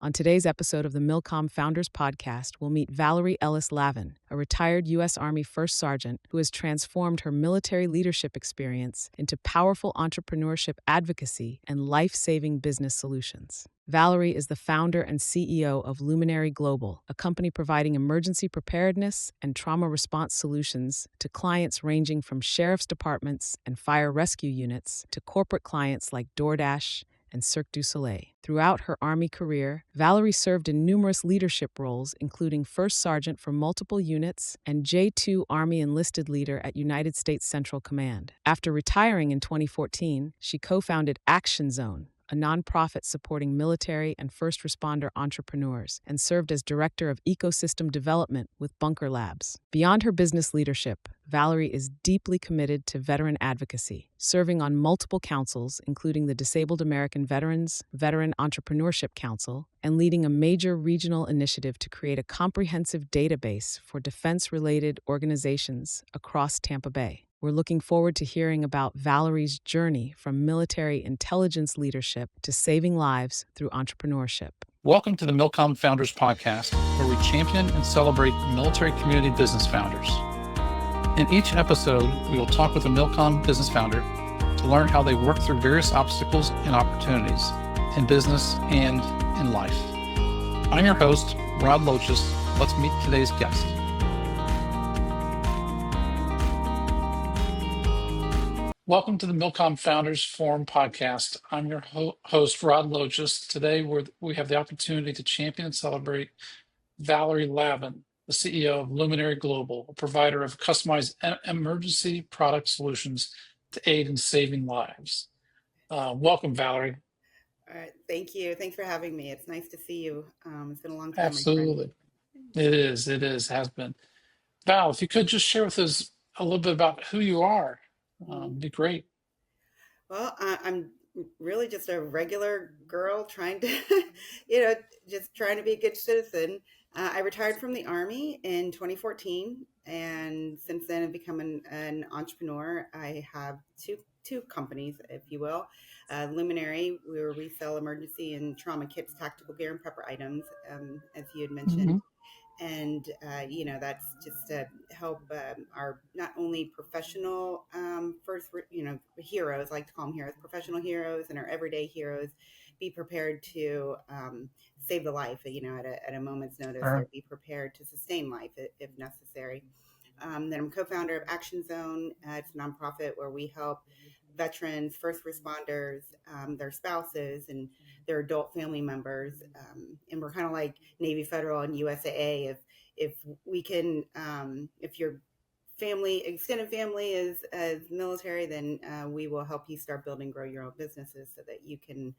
On today's episode of the MilCom Founders Podcast, we'll meet Valerie Ellis Lavin, a retired U.S. Army First Sergeant who has transformed her military leadership experience into powerful entrepreneurship advocacy and life-saving business solutions. Valerie is the founder and CEO of Luminary Global, a company providing emergency preparedness and trauma response solutions to clients ranging from sheriff's departments and fire rescue units to corporate clients like DoorDash and Cirque du Soleil. Throughout her Army career, Valerie served in numerous leadership roles, including First Sergeant for multiple units and J2 Army Enlisted Leader at United States Central Command. After retiring in 2014, she co-founded Action Zone, a nonprofit supporting military and first responder entrepreneurs, and served as Director of Ecosystem Development with Bunker Labs. Beyond her business leadership, Valerie is deeply committed to veteran advocacy, serving on multiple councils, including the Disabled American Veterans Veteran Entrepreneurship Council, and leading a major regional initiative to create a comprehensive database for defense-related organizations across Tampa Bay. We're looking forward to hearing about Valerie's journey from military intelligence leadership to saving lives through entrepreneurship. Welcome to the MilCom Founders Podcast, where we champion and celebrate military community business founders. In each episode, we will talk with a MilCom business founder to learn how they work through various obstacles and opportunities in business and in life. I'm your host, Rod Loches. Let's meet today's guest. Welcome to the MilCom Founders Forum podcast. I'm your host, Rod Loches. Today, we have the opportunity to champion and celebrate Valerie Lavin, the CEO of Luminary Global, a provider of customized emergency product solutions to aid in saving lives. Welcome, Valerie. All right, thank you. Thanks for having me. It's nice to see you. It's been a long time, Absolutely. It has been. Val, if you could just share with us a little bit about who you are. Be great. Well, I'm really just a regular girl trying to, just trying to be a good citizen. I retired from the Army in 2014, and since then I've become an entrepreneur. I have two companies, if you will. Luminary, where we sell emergency and trauma kits, tactical gear, and prepper items, as you had mentioned. Mm-hmm. And that's just to help our not only professional heroes, I like to call them heroes, professional heroes, and our everyday heroes be prepared to save the life, at a moment's notice, or be prepared to sustain life if necessary. Then I'm co-founder of Action Zone. It's a nonprofit where we help veterans, first responders, their spouses, and their adult family members, and we're kind of like Navy Federal and USAA. If we can, if your extended family is military, then we will help you start building, grow your own businesses so that you can,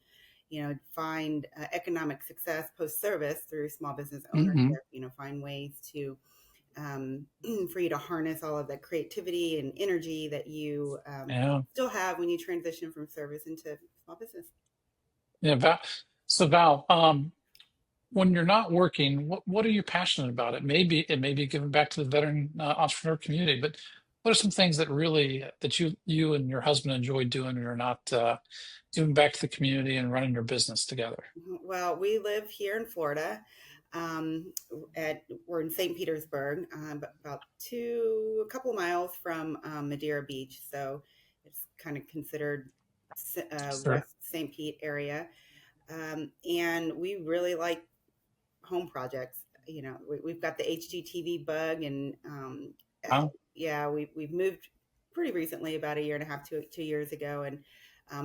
find economic success post-service through small business ownership. Mm-hmm. Find ways to for you to harness all of that creativity and energy that you still have when you transition from service into small business. Yeah, Val. So Val, when you're not working, what are you passionate about? It may be giving back to the veteran entrepreneur community, but what are some things that really that you and your husband enjoy doing, and are not giving back to the community and running your business together? Well, we live here in Florida. We're in St. Petersburg, about a couple of miles from Madeira Beach, so it's kind of considered Sure. West St. Pete area. And we really like home projects. We've got the HGTV bug, and Wow. we've moved pretty recently, about a year and a half, 2 years ago, and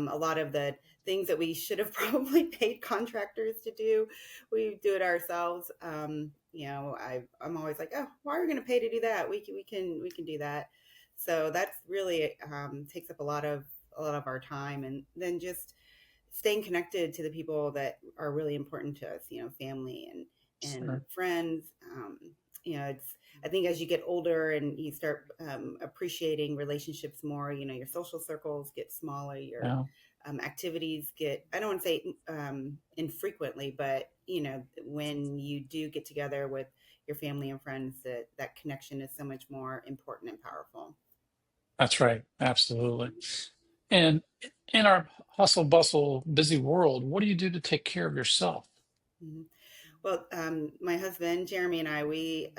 a lot of the things that we should have probably paid contractors to do, we do it ourselves. I'm always like, oh, why are we going to pay to do that? We can do that. So that's really takes up a lot of our time, and then just staying connected to the people that are really important to us, family and Sure. friends. I think as you get older and you start appreciating relationships more, your social circles get smaller, your activities get, I don't want to say infrequently, but, when you do get together with your family and friends, that connection is so much more important and powerful. That's right. Absolutely. And in our hustle bustle busy world, what do you do to take care of yourself? Mhm. Well, my husband Jeremy and I, we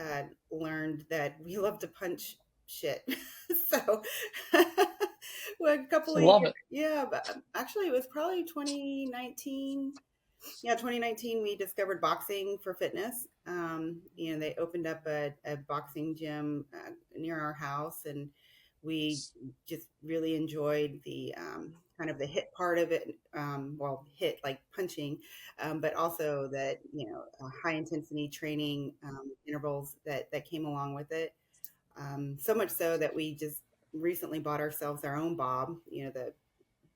learned that we love to punch shit. So, well, a couple I of years, love it. yeah, but actually, it was probably 2019. Yeah, 2019, we discovered boxing for fitness. They opened up a boxing gym near our house, and we just really enjoyed the kind of the hit part of it. Well, hit like punching, but also that high intensity training intervals that came along with it. So much so that we just recently bought ourselves our own bob. The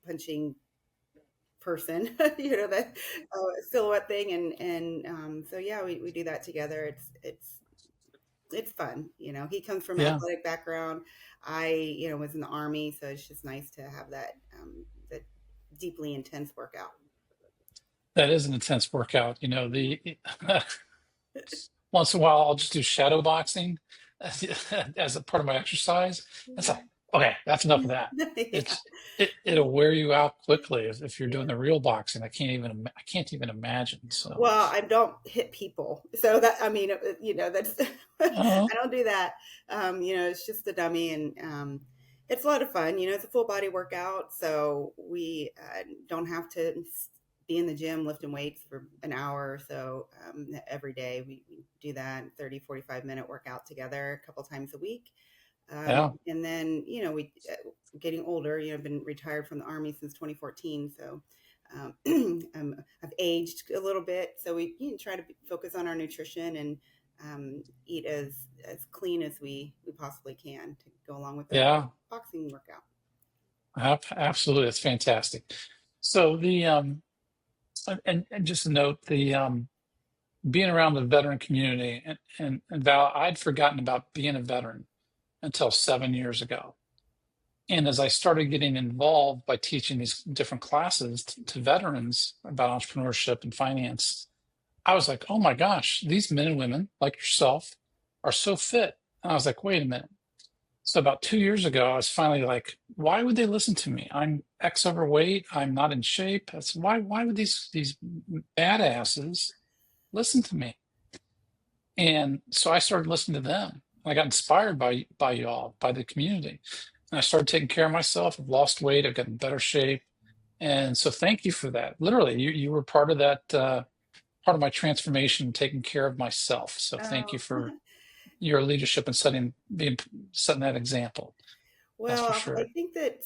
punching person, that silhouette thing, and so yeah, we do that together. It's fun. He comes from an Yeah, athletic background. I was in the army, so it's just nice to have that deeply intense workout. that is an intense workout. The once in a while I'll just do shadow boxing as a part of my exercise. It's like, okay, that's enough of that. Yeah, It'll wear you out quickly if you're doing yeah. the real boxing. I can't even imagine. So, Well, I don't hit people, so that I mean, that's uh, I don't do that. It's just a dummy, and it's a lot of fun. It's a full body workout, so we don't have to be in the gym lifting weights for an hour or so every day. We do that 30-45 minute workout together a couple times a week. yeah, And then, we getting older, I've been retired from the Army since 2014. So I've aged a little bit. So we try to focus on our nutrition and eat as clean as we possibly can to go along with the yeah, boxing workout. absolutely. It's fantastic. So and just a note, the being around the veteran community and Val, I'd forgotten about being a veteran until 7 years ago. And as I started getting involved by teaching these different classes to veterans about entrepreneurship and finance, I was like, oh my gosh, these men and women like yourself are so fit. And I was like, wait a minute. So about 2 years ago, I was finally like, why would they listen to me? I'm X overweight. I'm not in shape. That's why would these badasses listen to me? And so I started listening to them. I got inspired by y'all, by the community. And I started taking care of myself. I've lost weight. I've gotten in better shape. And so thank you for that. Literally, you were part of that, part of my transformation, taking care of myself. So thank you Oh, for your leadership and setting that example. That's for well, I sure. think that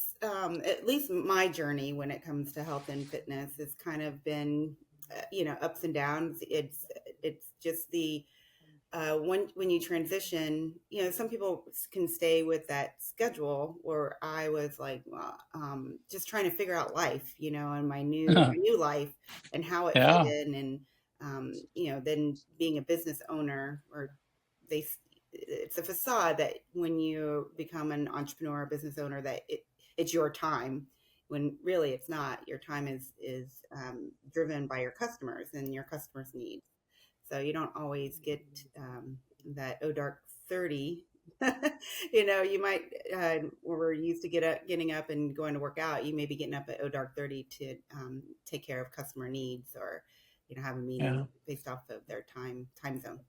at least my journey when it comes to health and fitness has kind of been, ups and downs. It's just the when you transition, some people can stay with that schedule. Where I was like, well, just trying to figure out life, and my new life and how it fit Yeah, in, and then being a business owner, or they, it's a facade that when you become an entrepreneur, or business owner, that it's your time. When really it's not. Your time is driven by your customers and your customers' needs. So you don't always get that dark 30. You might when we're used to getting up and going to work out, you may be getting up at dark 30 to take care of customer needs, or have a meeting yeah, based off of their time zone.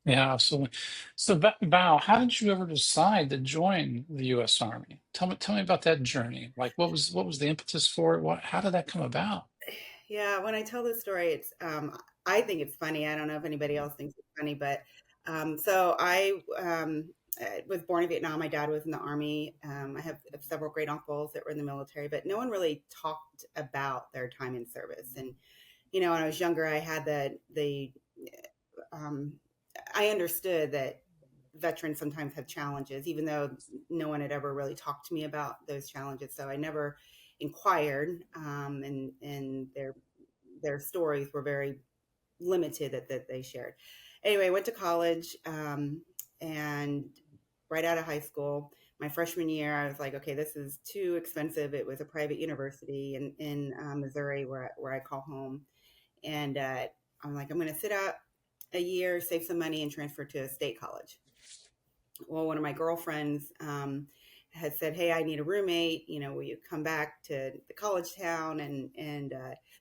yeah, absolutely. So Val, how did you ever decide to join the U.S. Army? Tell me about that journey. Like, what was the impetus for it? How did that come about? Yeah, when I tell this story, I think it's funny. I don't know if anybody else thinks it's funny, but so I was born in Vietnam. My dad was in the army. I have several great uncles that were in the military, but no one really talked about their time in service. And when I was younger, I had the um, I understood that veterans sometimes have challenges, even though no one had ever really talked to me about those challenges. So I never inquired, and their stories were very limited that they shared. Anyway, I went to college, and right out of high school, my freshman year, I was like, okay, this is too expensive. It was a private university in Missouri, where I call home, and I'm like, I'm going to sit out a year, save some money, and transfer to a state college. Well, one of my girlfriends had said, "Hey, I need a roommate. Will you come back to the college town and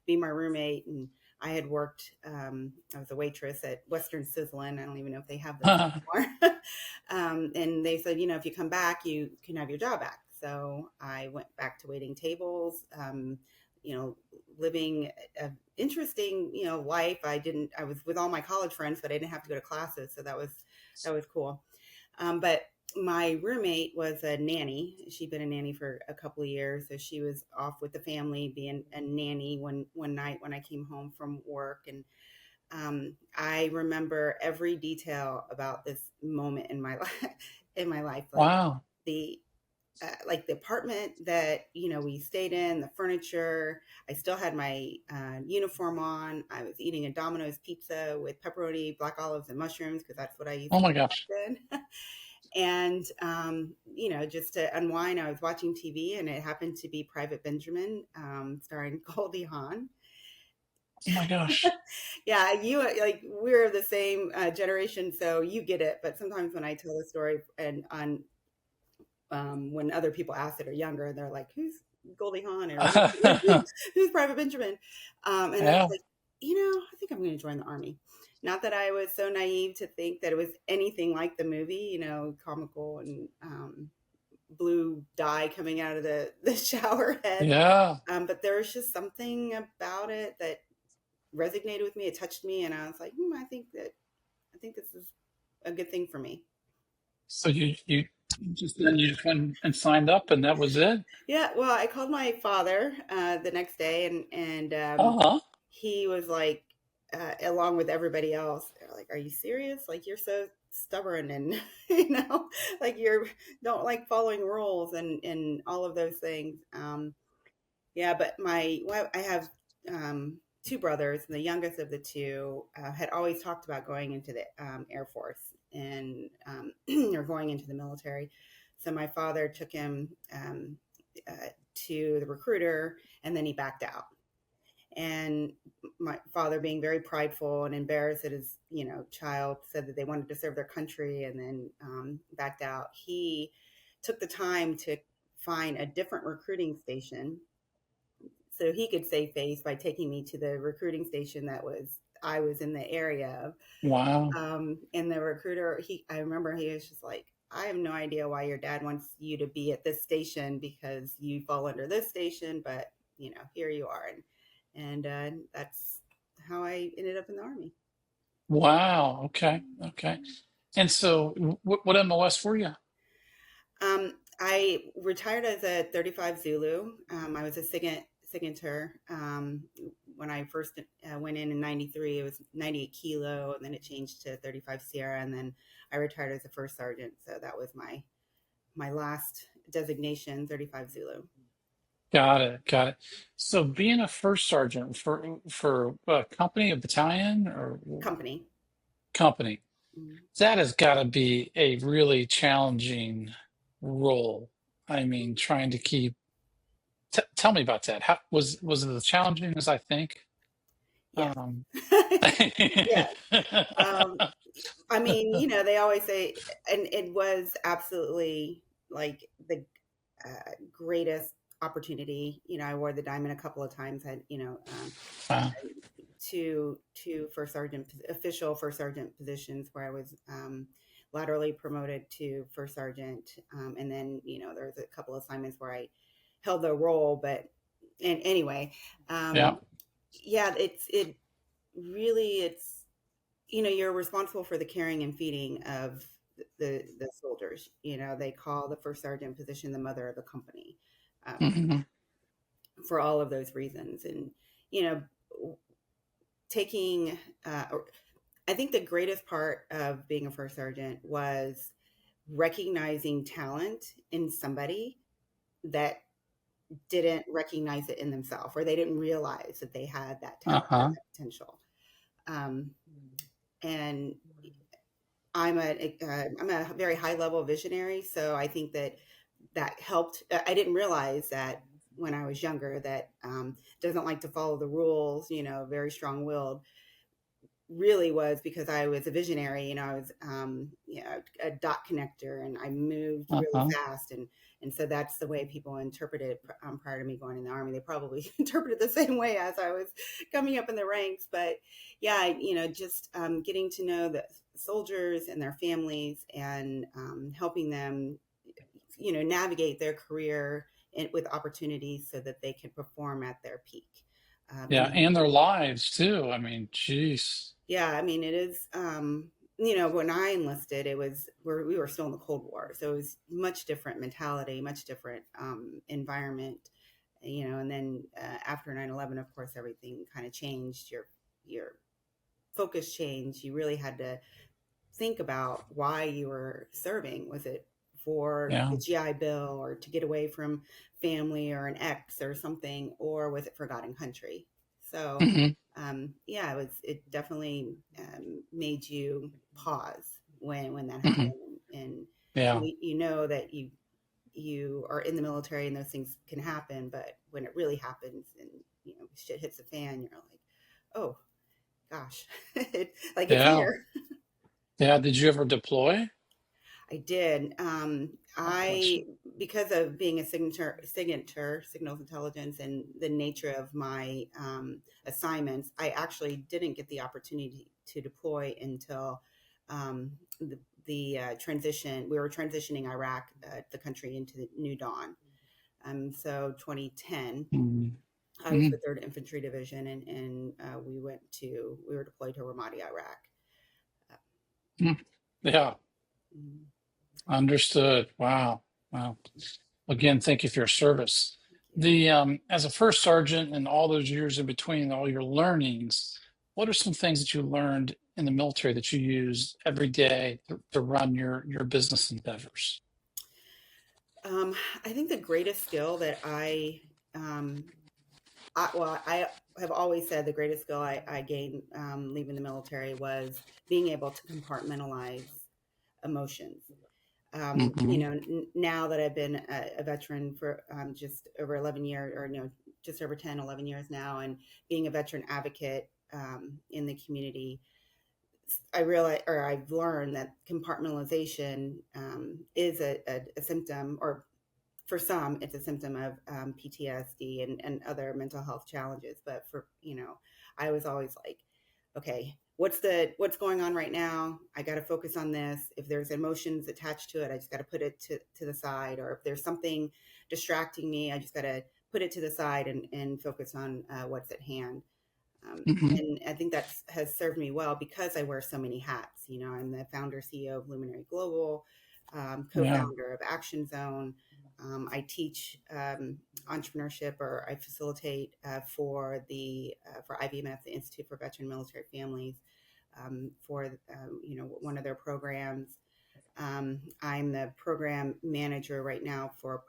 be my roommate?" And I had worked, I was a waitress at Western Sizzlin'. I don't even know if they have this anymore. And they said, if you come back, you can have your job back. So I went back to waiting tables, living an interesting, life. I was with all my college friends, but I didn't have to go to classes. So that was cool. But my roommate was a nanny. She'd been a nanny for a couple of years. So she was off with the family being a nanny one night when I came home from work. And I remember every detail about this moment in my life, Wow. The like the apartment that we stayed in, the furniture. I still had my uniform on. I was eating a Domino's pizza with pepperoni, black olives, and mushrooms because that's what I used Oh to my do gosh. back then. And just to unwind, I was watching TV, and it happened to be Private Benjamin, starring Goldie Hawn. Oh my gosh. Yeah, you like we're the same generation, so you get it. But sometimes when I tell the story and on when other people ask it or younger, they're like, "Who's Goldie Hawn?" or "Who's Private Benjamin?" And I was Yeah. like, I think I'm going to join the army. Not that I was so naive to think that it was anything like the movie, comical and blue dye coming out of the shower head. Yeah. But there was just something about it that resonated with me. It touched me, and I was like, I think this is a good thing for me. So you just went and signed up and that was it? Yeah, well, I called my father the next day, and Uh-huh. he was like, along with everybody else, they're like, "Are you serious? Like you're so stubborn, and like you don't like following rules and all of those things." Yeah, but I have two brothers, and the youngest of the two had always talked about going into the Air Force and or going into the military. So my father took him to the recruiter, and then he backed out. And my father, being very prideful and embarrassed that his child said that they wanted to serve their country, and then backed out. He took the time to find a different recruiting station so he could save face by taking me to the recruiting station that I was in the area of. Wow. And the recruiter, I remember he was just like, "I have no idea why your dad wants you to be at this station because you fall under this station, but here you are." And that's how I ended up in the Army. Wow. Okay. Okay. And so what MOS were you? I retired as a 35 Zulu. I was a signature. When I first went in 93, it was 98 Kilo, and then it changed to 35 Sierra, and then I retired as a first sergeant. So that was my last designation, 35 Zulu. Got it. Got it. So being a first sergeant for a company, a battalion, or Company. company, Mm. that has got to be a really challenging role. I mean, trying to keep. Tell me about that. How was it as challenging as I think? Yes. Um, Yes. Um, I mean, they always say, and it was absolutely like the greatest opportunity. I wore the diamond a couple of times. Had uh, two first sergeant official first sergeant positions where I was laterally promoted to first sergeant, and then there was a couple of assignments where I held the role. But and anyway, yeah. yeah, it really it's you're responsible for the caring and feeding of the soldiers. They call the first sergeant position the mother of the company, Mhm. for all of those reasons. And you know taking I think the greatest part of being a first sergeant was recognizing talent in somebody that didn't recognize it in themselves, or they didn't realize that they had that talent or Uh-huh. that potential. um, and I'm a very high level visionary, so I think that helped. I didn't realize that when I was younger that doesn't like to follow the rules, very strong willed. really was because I was a visionary. I was a dot connector, and I moved really Uh-huh. fast, and so that's the way people interpreted it prior to me going in the Army. They probably interpreted the same way as I was coming up in the ranks. But yeah, just getting to know the soldiers and their families, and helping them, navigate their career with opportunities so that they can perform at their peak. Yeah, and their lives too. I mean, geez. Yeah, I mean, it is, when I enlisted, we were still in the Cold War. So it was much different mentality, much different environment, and then after 9/11, of course, everything kind of changed. Your focus changed. You really had to think about why you were serving. Was it for Yeah. the GI Bill, or to get away from family or an ex or something, or was it for God and country? So, Hmm. yeah, it definitely made you pause when that Hmm. happened, and Yeah. you know that you are in the military and those things can happen, but when it really happens and shit hits the fan, you're like, oh gosh, like it's Yeah. here. Yeah. Did you ever deploy? I did. Oh, bless I Because of being a signals intelligence, and the nature of my assignments, I actually didn't get the opportunity to deploy until the transition. We were transitioning Iraq, the country, into the new dawn. So 2010, you. I was Hmm. the Third Infantry Division, and we were deployed to Ramadi, Iraq. Yeah. Mm, Understood. Wow. Wow. Again, thank you for your service. thank you. The as a first sergeant and all those years in between, all your learnings, what are some things that you learned in the military that you use every day to run your business endeavors? Um, I think the greatest skill that um, I have always said the greatest skill I gained leaving the military was being able to compartmentalize emotions. Hmm. Now that I've been a veteran for just over 11 years, or just over 10, 11 years now, and being a veteran advocate in the community, I've learned that compartmentalization is a symptom, or for some, it's a symptom of PTSD and other mental health challenges. But I was always like, okay, what's going on right now? I got to focus on this. If there's emotions attached to it, I just got to put it to the side. Or if there's something distracting me, I just got to put it to the side and focus on what's at hand. Hmm. And I think that has served me well because I wear so many hats. I'm the founder CEO of Luminary Global, Yeah, co-founder of Action Zone. I teach entrepreneurship, or I facilitate for IVMF, the Institute for Veteran Military Families, for one of their programs. I'm the program manager right now for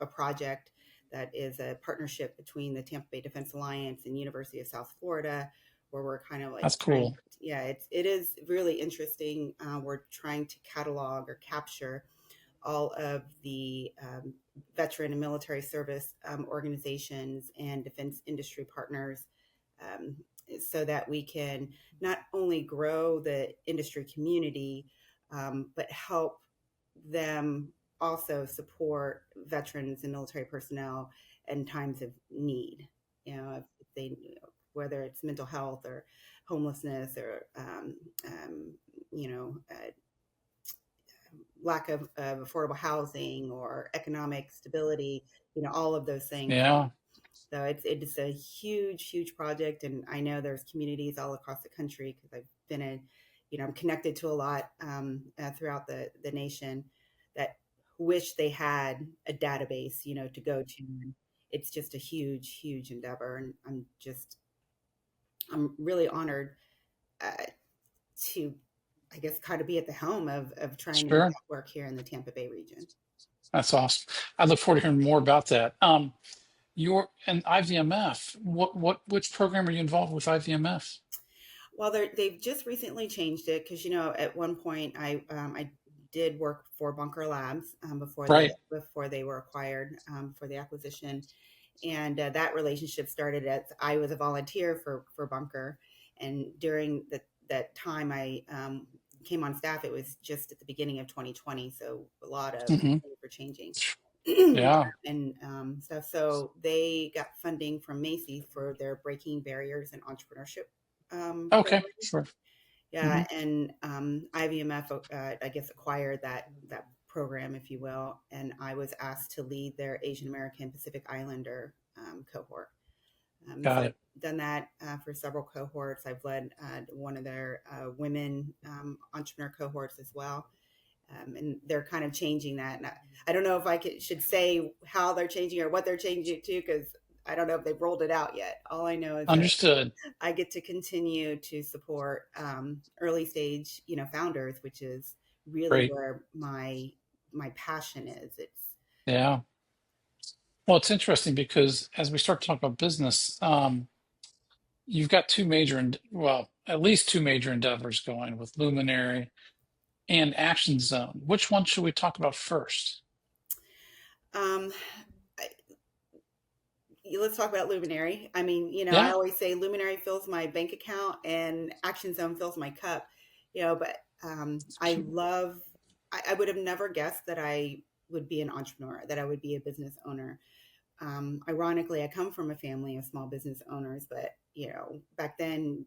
a project that is a partnership between the Tampa Bay Defense Alliance and University of South Florida, where we're kind of like that's trying. cool. Yeah, it is really interesting. We're trying to catalog or capture all of the veteran and military service organizations and defense industry partners, um, so that we can not only grow the industry community, but help them also support veterans and military personnel in times of need. If they, whether it's mental health or homelessness, or you know, lack of affordable housing or economic stability, all of those things. Yeah, So it's a huge project, and I know there's communities all across the country because I've been I'm connected to a lot throughout the nation that wish they had a database, to go to. And it's just a huge endeavor, and I'm really honored uh, to, I guess, kind of be at the helm of trying to make sure. that work here in the Tampa Bay region. That's awesome. I look forward to hearing more about that. You're an IVMF. Which program are you involved with IVMF? Well, they've just recently changed it because at one point I did work for Bunker Labs Right. before they were acquired for the acquisition, and that relationship started as I was a volunteer for Bunker, And during that time I came on staff, it was just at the beginning of 2020. So a lot of Hmm. things were changing. Yeah. And stuff. So they got funding from Macy's for their Breaking Barriers and Entrepreneurship Okay. program. Sure. Hmm. Yeah, and IVMF, I guess, acquired that program, if you will, and I was asked to lead their Asian American Pacific Islander cohort. So Got I've it. done that for several cohorts. I've led one of their women entrepreneur cohorts as well. And they're kind of changing that. And I don't know if should say how they're changing or what they're changing it to, because I don't know if they've rolled it out yet. All I know is that Understood. I get to continue to support early stage, founders, which is really Great. where my passion is. It's Yeah. Well, it's interesting because as we start to talk about business, you've got at least two major endeavors going with Luminary and Action Zone. Which one should we talk about first? um, let's talk about Luminary. I mean, I Yeah. always say Luminary fills my bank account and Action Zone fills my cup, but I would have never guessed that I would be an entrepreneur, that I would be a business owner. Ironically, I come from a family of small business owners, but back then,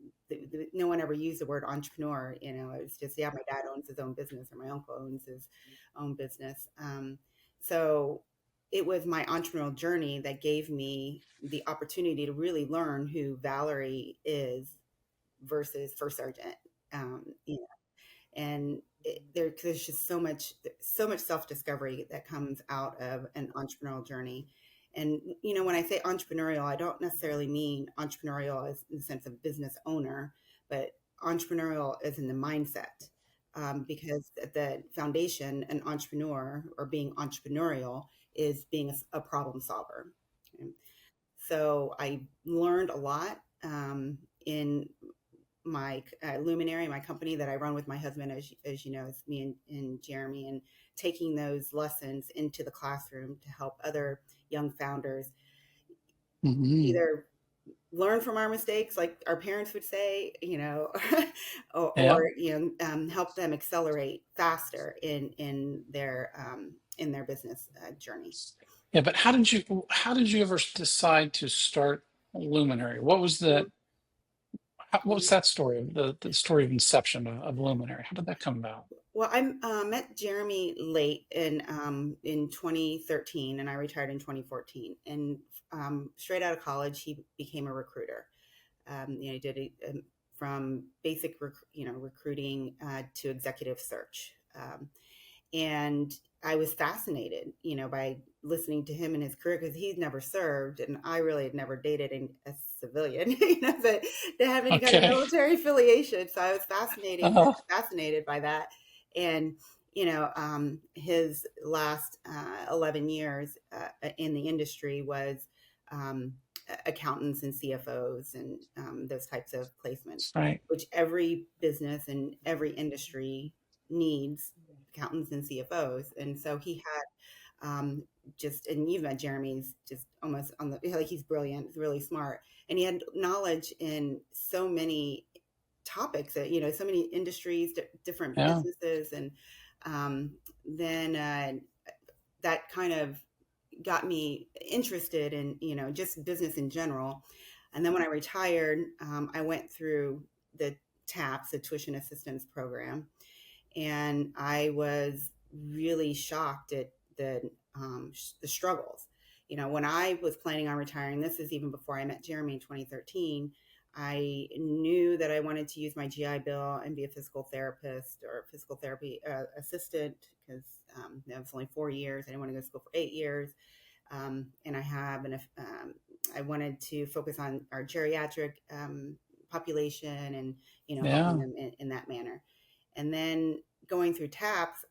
no one ever used the word entrepreneur. It was just, yeah, my dad owns his own business, or my uncle owns his own business. So it was my entrepreneurial journey that gave me the opportunity to really learn who Valerie is versus First Sergeant. Um, you know, and there's just so much self-discovery that comes out of an entrepreneurial journey. And when I say entrepreneurial, I don't necessarily mean entrepreneurial as in the sense of business owner, but entrepreneurial as in the mindset. Because at the foundation, an entrepreneur, or being entrepreneurial, is being a problem solver. So I learned a lot in my Luminary, my company that I run with my husband, as you know, it's me and Jeremy, and taking those lessons into the classroom to help other young founders Hmm. either learn from our mistakes, like our parents would say, Yeah. or help them accelerate faster in their business journey. Yeah. But how did you ever decide to start Luminary? What was that story? The story of inception of Luminary. How did that come about? Well, I met Jeremy late in 2013, and I retired in 2014. And straight out of college, he became a recruiter. He did from basic recruiting to executive search. And I was fascinated, by listening to him and his career, because he'd never served, and I really had never dated a civilian, that to have any kind of Okay. military affiliation. So I was Uh, fascinated by that, and his last 11 years in the industry was um, accountants and CFOs and those types of placements, right. which every business and every industry needs accountants and CFOs. And so he had and you've met Jeremy's just almost on the, like, he's brilliant, he's really smart. And he had knowledge in so many topics that, so many industries, different Yeah. businesses. And then that kind of got me interested in, just business in general. And then when I retired, I went through the TAPS, the Tuition Assistance Program, and I was really shocked at the struggles. When I was planning on retiring, this is even before I met Jeremy in 2013. I knew that I wanted to use my GI Bill and be a physical therapist or physical therapy assistant, because that was only 4 years. I didn't want to go to school for 8 years. And I wanted to focus on our geriatric population, and helping Yeah. them in that manner. And then going through TAPS,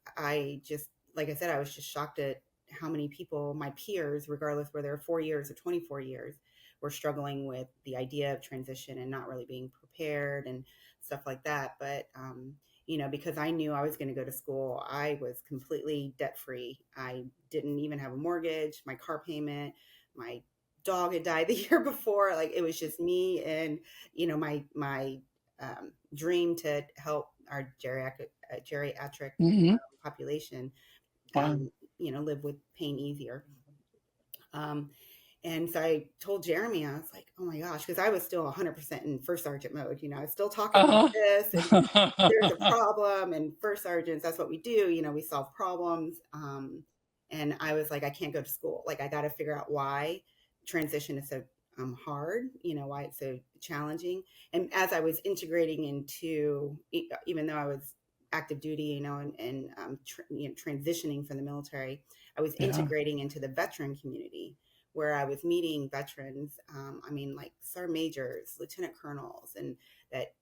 like I said, I was just shocked at how many people, my peers, regardless whether they're 4 years or 24 years, were struggling with the idea of transition and not really being prepared and stuff like that. But because I knew I was going to go to school, I was completely debt free. I didn't even have a mortgage, my car payment, my dog had died the year before. Like, it was just me and, my dream to help our geriatric Hmm. population, Wow. live with pain easier. Um, and so I told Jeremy, I was like, oh my gosh, because I was still 100% in first sergeant mode. I was still talking about this, and there's a Uh-huh. problem, and first sergeants, that's what we do. We solve problems. And I was like, I can't go to school. Like, I got to figure out why transition is so hard, why it's so challenging. And as I was integrating into, even though I was active duty, and transitioning from the military, I was Yeah. integrating into the veteran community where I was meeting veterans, like sergeant majors, lieutenant colonels, and that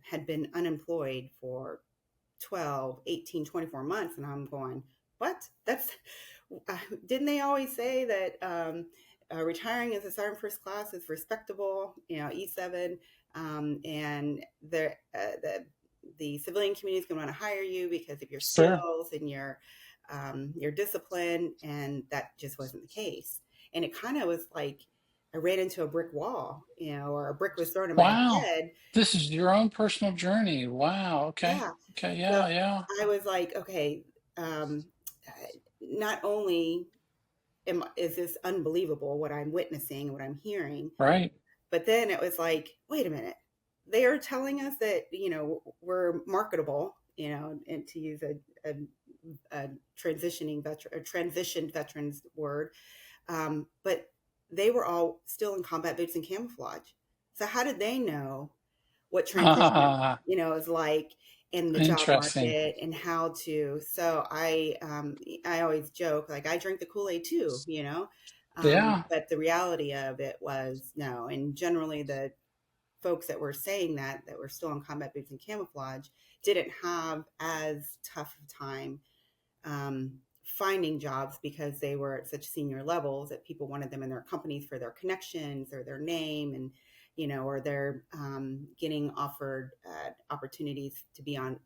had been unemployed for 12, 18, 24 months. And I'm going, what? Didn't they always say that retiring as a sergeant first class is respectable, E7, and the civilian community is going to want to hire you because of your Sure. skills and your discipline, and that just wasn't the case. And it kind of was like I ran into a brick wall, or a brick was thrown in my Wow. head. This is your own personal journey. Wow. Okay. Yeah. Okay. So Yeah. Yeah. I was like, okay, not only is this unbelievable what I'm witnessing, what I'm hearing, Right. but then it was like, wait a minute, they are telling us that we're marketable, and to use a transitioning veteran, a transitioned veterans word, but they were all still in combat boots and camouflage. So how did they know what transition, is like in the job Interesting. market and how to? So I always joke, like, I drink the Kool-Aid too, Yeah. but the reality of it was no. And generally the folks that were saying that were still in combat boots and camouflage didn't have as tough a time finding jobs because they were at such senior levels that people wanted them in their companies for their connections or their name, and or they're getting offered opportunities to be on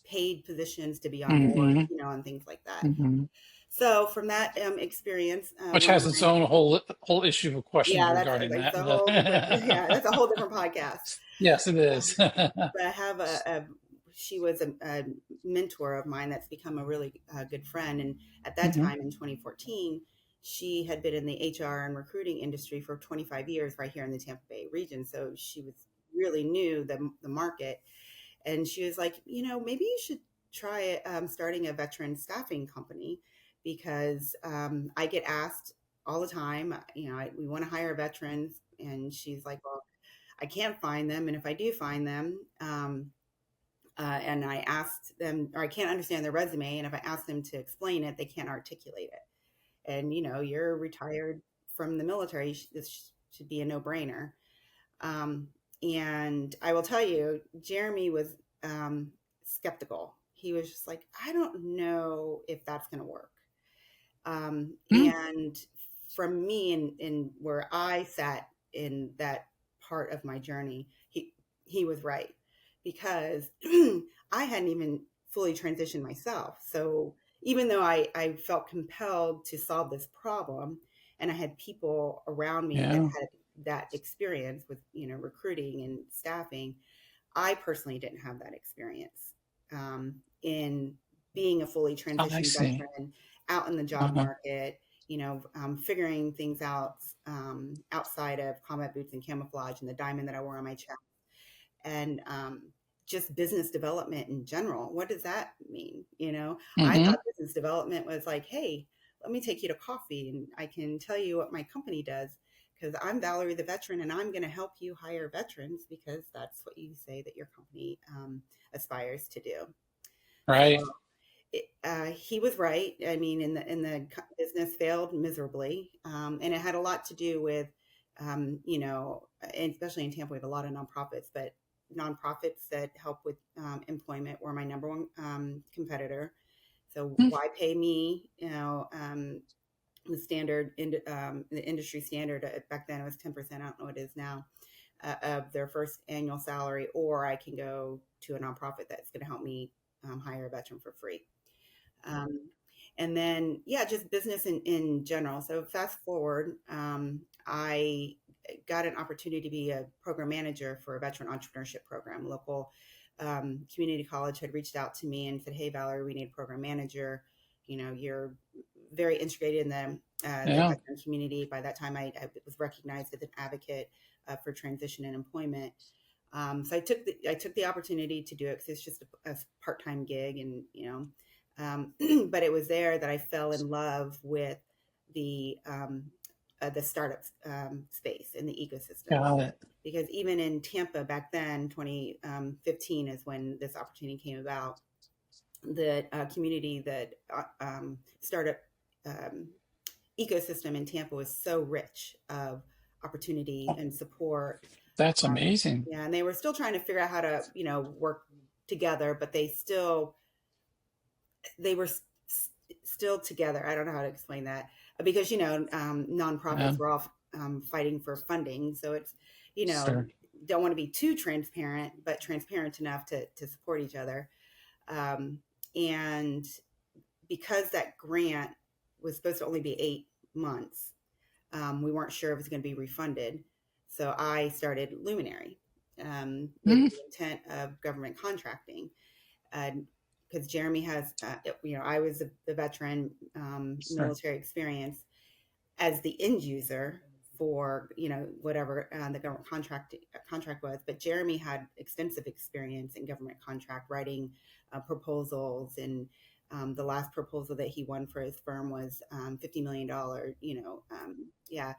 paid positions to be on board, Hmm. and things like that. Hmm. So from that experience, Which one of has its my own whole issue of questions yeah, that's regarding like that. a whole different yeah, that's a whole different podcast. Yes, it is. But I have she was a mentor of mine that's become a really good friend. And at that Hmm. time in 2014, she had been in the HR and recruiting industry for 25 years right here in the Tampa Bay region. So she was really knew the market. And she was like, maybe you should try starting a veteran staffing company because I get asked all the time, we want to hire veterans. And she's like, well, I can't find them. And if I do find them, and I asked them, or I can't understand their resume, and if I ask them to explain it, they can't articulate it. And you're retired from the military; this should be a no-brainer. Um, and I will tell you, Jeremy was skeptical. He was just like, I don't know if that's going to work. And from me, and where I sat in that part of my journey, he was right because I hadn't even fully transitioned myself. So even though I felt compelled to solve this problem, and I had people around me that Yeah, had that experience with recruiting and staffing, I personally didn't have that experience in being a fully I transitioned see. veteran out in the job Uh-huh. market, figuring things out outside of combat boots and camouflage and the diamond that I wore on my chest, and just business development in general. What does that mean? I Hmm. thought business development was like, hey, let me take you to coffee and I can tell you what my company does because I'm Valerie the veteran and I'm going to help you hire veterans because that's what you say that your company aspires to do. So Right. he was right. I mean, business failed miserably, and it had a lot to do with, and especially in Tampa, we have a lot of nonprofits, but nonprofits that help with employment were my number one competitor. So Mm. why pay me? The standard, the industry standard back then it was 10%. I don't know what it is now of their first annual salary, or I can go to a nonprofit that's going to help me hire a veteran for free. Um, and then, yeah, just business in general. So fast forward, I got an opportunity to be a program manager for a veteran entrepreneurship program. Local community college had reached out to me and said, "Hey, Valerie, we need a program manager. You're very integrated in the Yeah. veteran community." By that time, I was recognized as an advocate for transition and employment. So I took the opportunity to do it because it's just a part-time gig, and but it was there that I fell in love with the startup space in the ecosystem. Got it. Because even in Tampa back then, 2015 is when this opportunity came about. The community that startup ecosystem in Tampa was so rich of opportunity and support. That's amazing. Yeah, and they were still trying to figure out how to, work together, but they were still together. I don't know how to explain that because nonprofits Yeah. were all fighting for funding, so it's Sure. don't want to be too transparent, but transparent enough to support each other. And because that grant was supposed to only be 8 months, we weren't sure if it was going to be refunded. So I started Luminary with the intent of government contracting. Because Jeremy has, I was the veteran Sure. military experience as the end user for whatever the government contract was, but Jeremy had extensive experience in government contract writing proposals, and the last proposal that he won for his firm was $50 million. Yeah,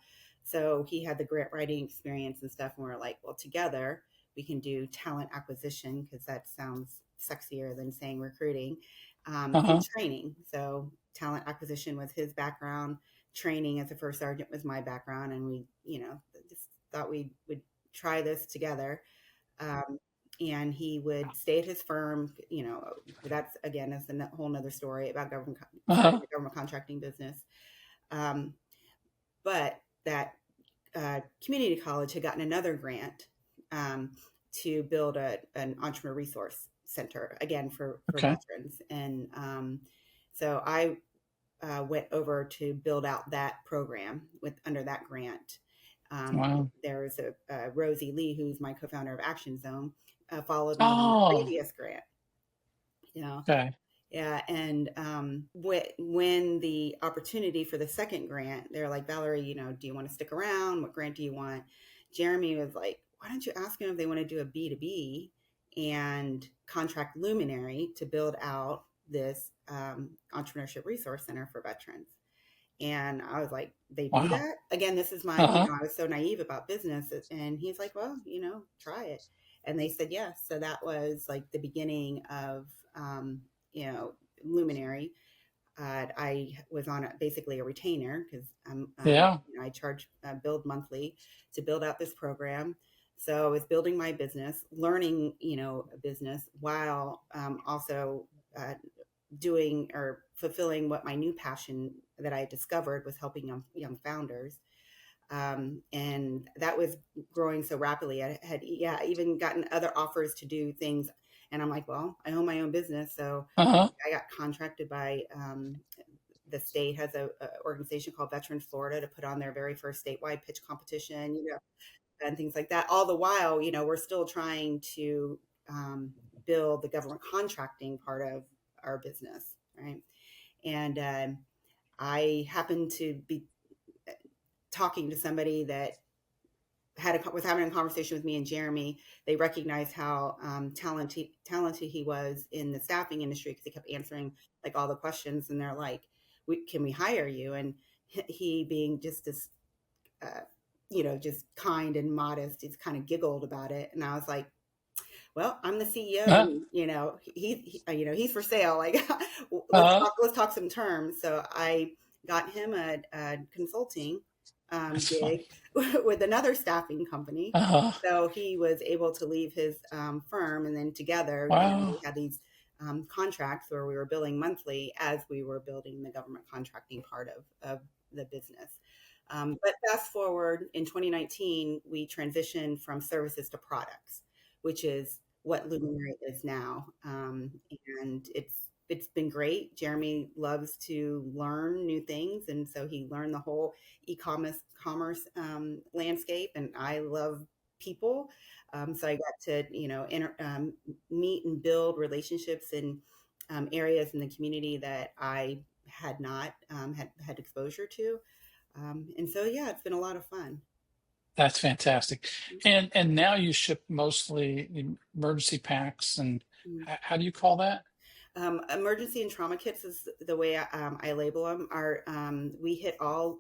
so he had the grant writing experience and stuff, and we're like, well, together we can do talent acquisition because that sounds sexier than saying recruiting, and training. So talent acquisition was his background. Training as a first sergeant was my background, and we, just thought we would try this together. And he would stay at his firm. That's again is a whole nother story about government contracting business. But that community college had gotten another grant to build an entrepreneur resource center again for veterans, and so I went over to build out that program under that grant. Wow. There was a Rosie Lee, who's my co-founder of Action Zone, followed me on the previous grant. Okay. Yeah, and when the opportunity for the second grant, they're like, Valerie, do you want to stick around? What grant do you want? Jeremy was like, why don't you ask them if they want to do a B2B and contract Luminary to build out this entrepreneurship resource center for veterans? And I was like, they do that? Again, this is my, I was so naive about business. And he's like, well, try it. And they said yes. So that was like the beginning of, Luminary. I was on basically a retainer because I charge billed monthly to build out this program. So I was building my business, learning, a business while also doing or fulfilling what my new passion that I discovered was helping young founders. And that was growing so rapidly. I had even gotten other offers to do things. And I'm like, well, I own my own business. So I got contracted by the state has a organization called Veterans Florida to put on their very first statewide pitch competition, and things like that. All the while, we're still trying to build the government contracting part of our business, right? And I happened to be talking to somebody that was having a conversation with me and Jeremy. They recognized how talented he was in the staffing industry because he kept answering like all the questions, and they're like, can we hire you? And he being just this, just kind and modest, he's kind of giggled about it. And I was like, well, I'm the CEO, and, he's for sale. Like, let's talk some terms. So I got him a consulting gig with another staffing company. So he was able to leave his firm, and then together we had these contracts where we were billing monthly as we were building the government contracting part of the business. But fast forward in 2019, we transitioned from services to products, which is what Luminary is now. And it's it's been great. Jeremy loves to learn new things, and so he learned the whole e-commerce landscape. And I love people, so I got to meet and build relationships in areas in the community that I had not had exposure to. And so, yeah, it's been a lot of fun. That's fantastic. And now you ship mostly emergency packs, and Mm. how do you call that? Emergency and trauma kits is the way I label them. We hit all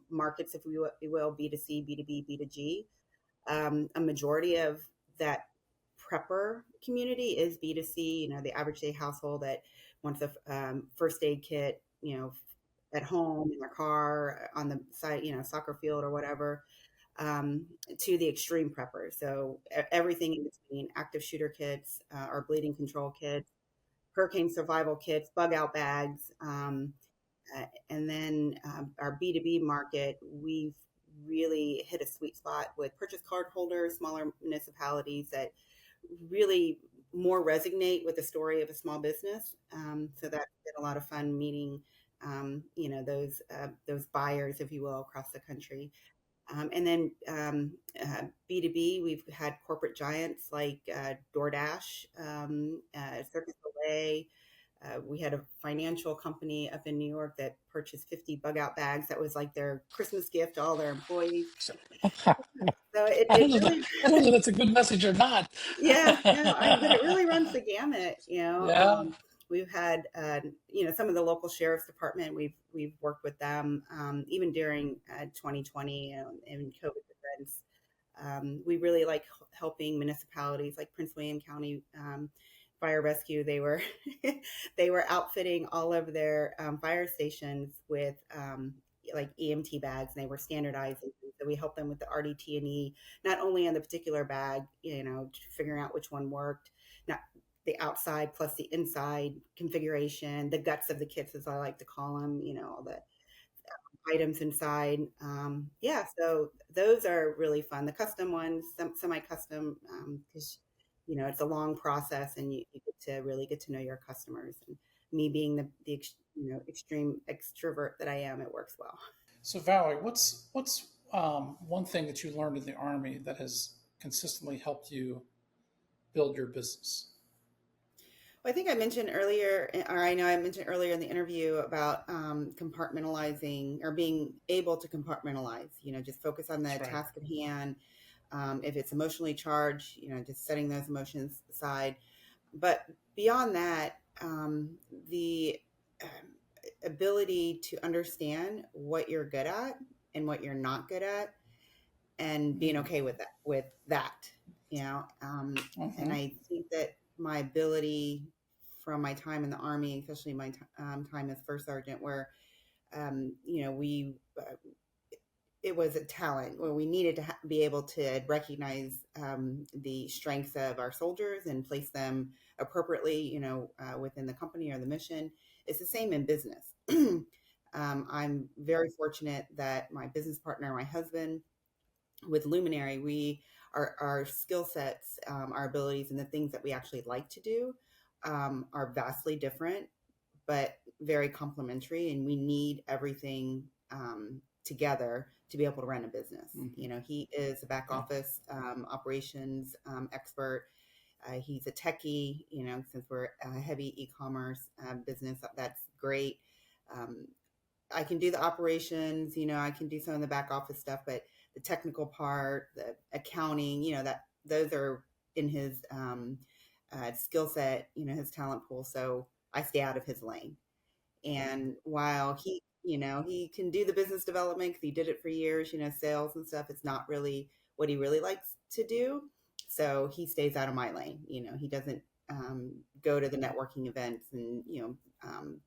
markets, if we will, B2C, B2B, B2G. A majority of that prepper community is B2C. The average day household that wants a first aid kit, at home, in their car, on the side, soccer field or whatever, to the extreme preppers. So everything in between: active shooter kits, or bleeding control kits, hurricane survival kits, bug out bags. And then our B2B market, we've really hit a sweet spot with purchase card holders, smaller municipalities that really more resonate with the story of a small business. So that's been a lot of fun meeting, those buyers, if you will, across the country. And then B2B, we've had corporate giants like DoorDash, Cirque, Soleil. We had a financial company up in New York that purchased 50 bug out bags. That was like their Christmas gift to all their employees. So I don't it know. really, I don't know if that's a good message or not. yeah, no, but it really runs the gamut. Yeah. We've had, some of the local sheriff's department. We've worked with them, even during 2020 and COVID events. We really like helping municipalities like Prince William County Fire Rescue. They were they were outfitting all of their fire stations with like EMT bags, and they were standardizing. So we helped them with the RDT&E, not only on the particular bag, figuring out which one worked, not the outside plus the inside configuration, the guts of the kits, as I like to call them, all the items inside. Yeah, so those are really fun. The custom ones, semi-custom, because it's a long process, and you get to really get to know your customers. And me being the extreme extrovert that I am, it works well. So Valerie, what's one thing that you learned in the Army that has consistently helped you build your business? Well, I think I mentioned earlier, or I know I mentioned earlier in the interview about compartmentalizing, or being able to compartmentalize. Just focus on the That's right. task at hand. If it's emotionally charged, just setting those emotions aside. But beyond that, the ability to understand what you're good at and what you're not good at, and being okay with that. And Mm-hmm. I think that my ability from my time in the Army, especially my time as first sergeant, where we it was a talent where we needed to be able to recognize the strengths of our soldiers and place them appropriately, within the company or the mission. It's the same in business. I'm very fortunate that my business partner, my husband, with Luminary, our skill sets, our abilities, and the things that we actually like to do are vastly different, but very complementary, and we need everything together to be able to run a business. Mm-hmm. He is a back Yeah. office operations expert. He's a techie. Since we're a heavy e-commerce business, that's great. Um, I can do the operations, I can do some of the back office stuff, but the technical part, the accounting, that those are in his skill set, his talent pool. So I stay out of his lane. And while he can do the business development because he did it for years, sales and stuff, it's not really what he really likes to do. So he stays out of my lane. He doesn't go to the networking events and,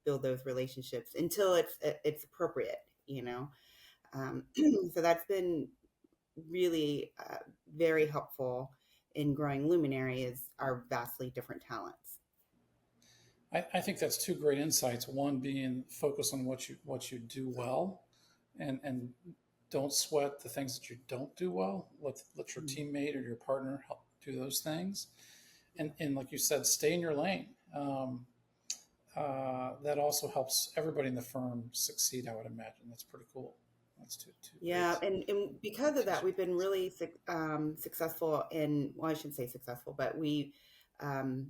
build those relationships until it's appropriate, so that's been really very helpful in growing Luminary, is our vastly different talents. I think that's two great insights. One being focus on what you do well, and don't sweat the things that you don't do well. Let your teammate or your partner help do those things, and like you said, stay in your lane. Um, that also helps everybody in the firm succeed. I would imagine that's pretty cool. That's two great, Yeah, and because great of two that, we've been champions. really successful in, well, I shouldn't say successful, but um,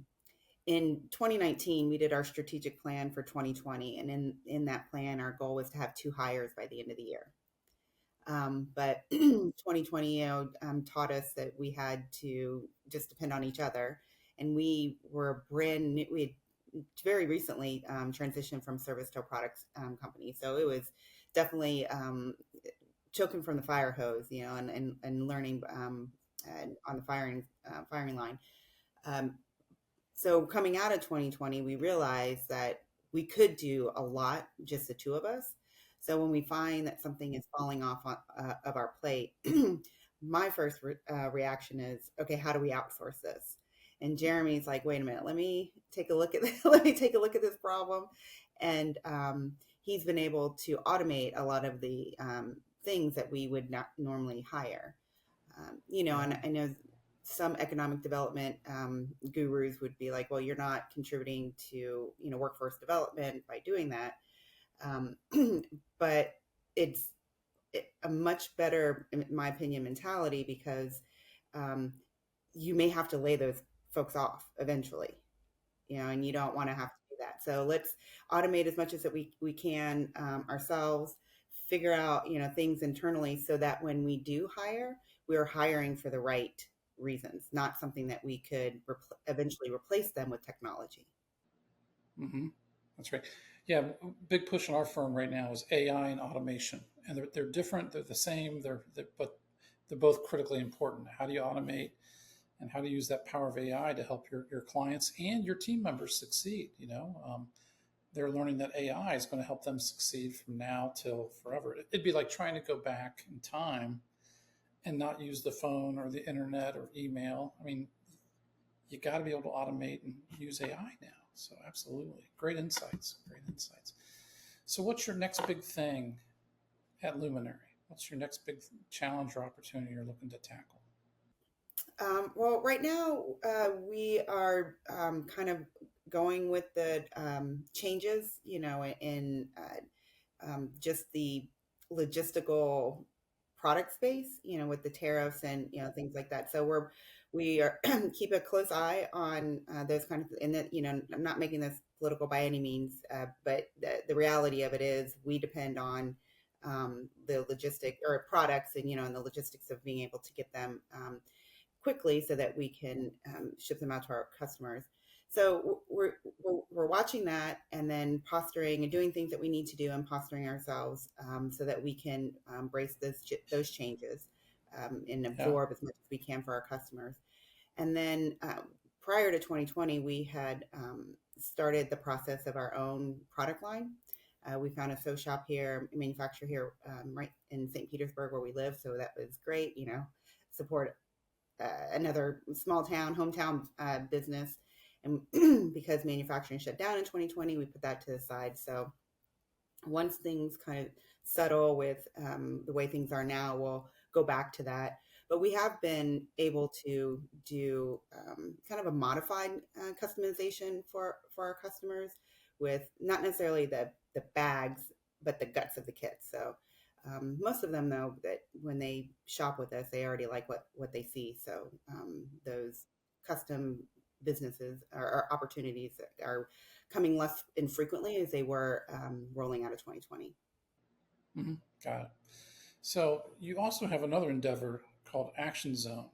in 2019, we did our strategic plan for 2020. And in that plan, our goal was to have 2 hires by the end of the year. But 2020, taught us that we had to just depend on each other. And we were brand new. We had very recently transitioned from service to a products company. So it was definitely choking from the fire hose, and learning on the firing line. Um, so coming out of 2020, we realized that we could do a lot, just the two of us. So when we find that something is falling off of our plate, my first reaction is, okay, how do we outsource this? And Jeremy's like, wait a minute, let me take a look at this. Let me take a look at this problem. And he's been able to automate a lot of the things that we would not normally hire. Yeah. And I know some economic development gurus would be like, well, you're not contributing to, workforce development by doing that. Um, but it's a much better, in my opinion, mentality because um, you may have to lay those folks off eventually, and you don't want to have to do that. So let's automate as much as that we can ourselves, figure out, things internally so that when we do hire, we're hiring for the right reasons, not something that we could eventually replace them with technology. Mm-hmm. That's right. Yeah, big push in our firm right now is AI and automation, and they're different. They're the same. But they're both critically important. How do you automate, and how to use that power of AI to help your clients and your team members succeed? They're learning that AI is going to help them succeed from now till forever. It'd be like trying to go back in time and not use the phone or the internet or email. I mean, you got to be able to automate and use AI now. So absolutely, great insights. Great insights. So, what's your next big thing at Luminary? What's your next big challenge or opportunity you're looking to tackle? Well, right now we are kind of going with the changes, in just the logistical product space, with the tariffs and things like that. So we are keep a close eye on those kind of, and that I'm not making this political by any means, but the reality of it is we depend on the logistic or products and the logistics of being able to get them quickly so that we can ship them out to our customers. So we're watching that and then posturing and doing things that we need to do and posturing ourselves so that we can brace those changes and Yeah. absorb as much as we can for our customers. And then prior to 2020, we had started the process of our own product line. We found a sew shop here, a manufacturer here right in St. Petersburg where we live. So that was great, support another small town, hometown business. And because manufacturing shut down in 2020, we put that to the side. So once things kind of settle with the way things are now, we'll go back to that. But we have been able to do kind of a modified customization for our customers with not necessarily the bags, but the guts of the kit. So most of them know that when they shop with us, they already like what they see. So those custom businesses or opportunities are coming less infrequently as they were rolling out of 2020. Mm-hmm. Got it. So you also have another endeavor called Action Zone.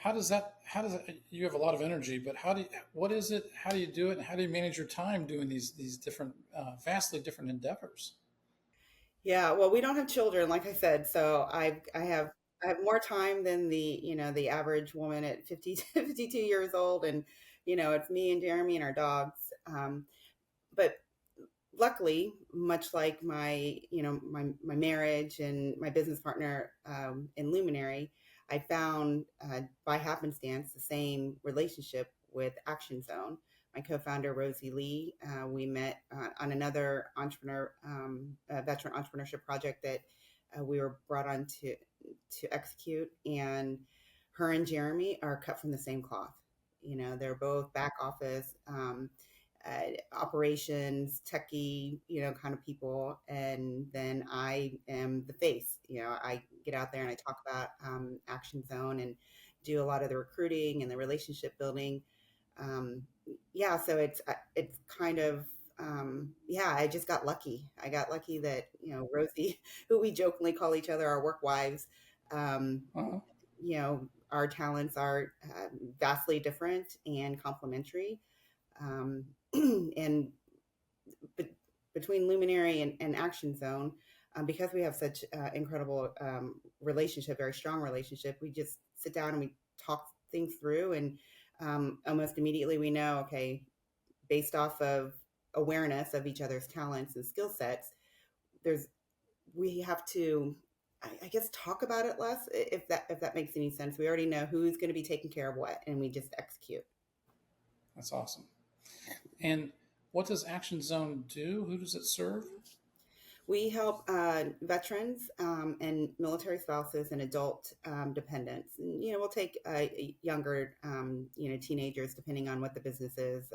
You have a lot of energy, but what is it? How do you do it? And how do you manage your time doing these different, vastly different endeavors? Yeah, well, we don't have children, like I said, so I have more time than the average woman at 50 52 years old, and it's me and Jeremy and our dogs. But luckily, much like my marriage and my business partner in Luminary, I found by happenstance the same relationship with Action Zone. My co-founder Rosie Lee, we met on another veteran entrepreneurship project that we were brought on to execute, and her and Jeremy are cut from the same cloth. They're both back office, operations, techie, kind of people. And then I am the face. I get out there and I talk about Action Zone and do a lot of the recruiting and the relationship building. Um, yeah, so it's kind of yeah. I just got lucky. I got lucky that Rosie, who we jokingly call each other our work wives, um, Uh-huh. our talents are vastly different and complementary. Um, and be- between Luminary and Action Zone, because we have such incredible relationship, very strong relationship, we just sit down and we talk things through, and almost immediately we know, okay, based off of awareness of each other's talents and skill sets, there's we have to, I guess, talk about it less, if that makes any sense. We already know who's going to be taking care of what, and we just execute. That's awesome. And what does Action Zone do? Who does it serve? We help veterans and military spouses and adult dependents. And, we'll take younger, teenagers, depending on what the business is,